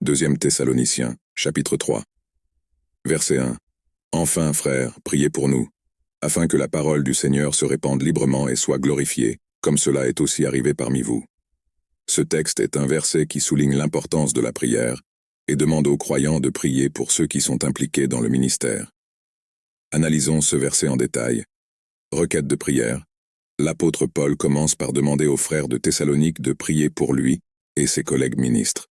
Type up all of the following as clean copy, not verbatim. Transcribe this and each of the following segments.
2 Thessaloniciens, chapitre 3. Verset 1. Enfin, frères, priez pour nous, afin que la parole du Seigneur se répande librement et soit glorifiée, comme cela est aussi arrivé parmi vous. Ce texte est un verset qui souligne l'importance de la prière et demande aux croyants de prier pour ceux qui sont impliqués dans le ministère. Analysons ce verset en détail. Requête de prière. L'apôtre Paul commence par demander aux frères de Thessalonique de prier pour lui et ses collègues ministres.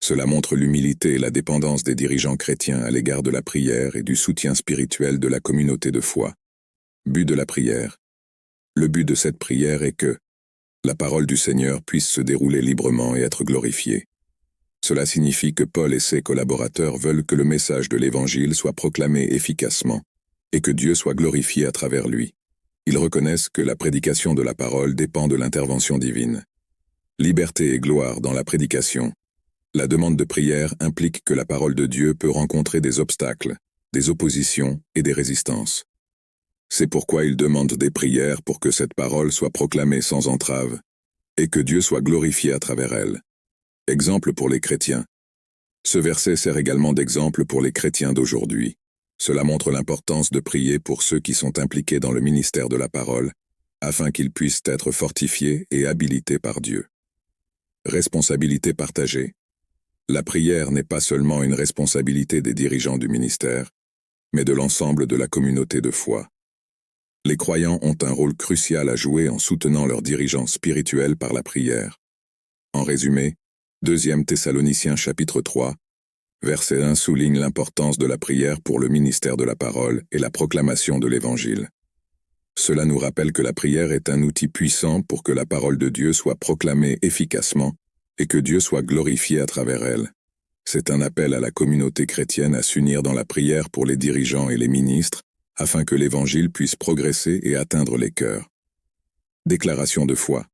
Cela montre l'humilité et la dépendance des dirigeants chrétiens à l'égard de la prière et du soutien spirituel de la communauté de foi. But de la prière. Le but de cette prière est que la parole du Seigneur puisse se dérouler librement et être glorifiée. Cela signifie que Paul et ses collaborateurs veulent que le message de l'Évangile soit proclamé efficacement et que Dieu soit glorifié à travers lui. Ils reconnaissent que la prédication de la parole dépend de l'intervention divine. Liberté et gloire dans la prédication. La demande de prière implique que la parole de Dieu peut rencontrer des obstacles, des oppositions et des résistances. C'est pourquoi ils demandent des prières pour que cette parole soit proclamée sans entrave et que Dieu soit glorifié à travers elle. Exemple pour les chrétiens. Ce verset sert également d'exemple pour les chrétiens d'aujourd'hui. Cela montre l'importance de prier pour ceux qui sont impliqués dans le ministère de la parole, afin qu'ils puissent être fortifiés et habilités par Dieu. Responsabilité partagée. La prière n'est pas seulement une responsabilité des dirigeants du ministère, mais de l'ensemble de la communauté de foi. Les croyants ont un rôle crucial à jouer en soutenant leurs dirigeants spirituels par la prière. En résumé, 2 Thessaloniciens chapitre 3, verset 1 souligne l'importance de la prière pour le ministère de la parole et la proclamation de l'Évangile. Cela nous rappelle que la prière est un outil puissant pour que la parole de Dieu soit proclamée efficacement et que Dieu soit glorifié à travers elle. C'est un appel à la communauté chrétienne à s'unir dans la prière pour les dirigeants et les ministres, afin que l'Évangile puisse progresser et atteindre les cœurs. Déclaration de foi.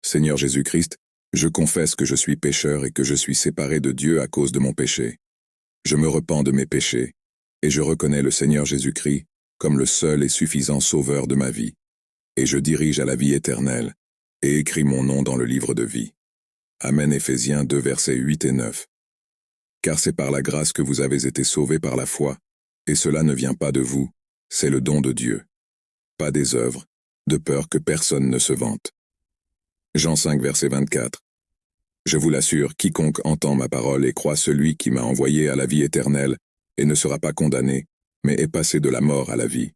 Seigneur Jésus-Christ, je confesse que je suis pécheur et que je suis séparé de Dieu à cause de mon péché. Je me repens de mes péchés, et je reconnais le Seigneur Jésus-Christ comme le seul et suffisant sauveur de ma vie. Et je dirige à la vie éternelle, et écris mon nom dans le livre de vie. Amen. Éphésiens 2 versets 8 et 9. Car c'est par la grâce que vous avez été sauvés par la foi, et cela ne vient pas de vous, c'est le don de Dieu. Pas des œuvres, de peur que personne ne se vante. Jean 5 verset 24. Je vous l'assure, quiconque entend ma parole et croit celui qui m'a envoyé à la vie éternelle, et ne sera pas condamné, mais est passé de la mort à la vie.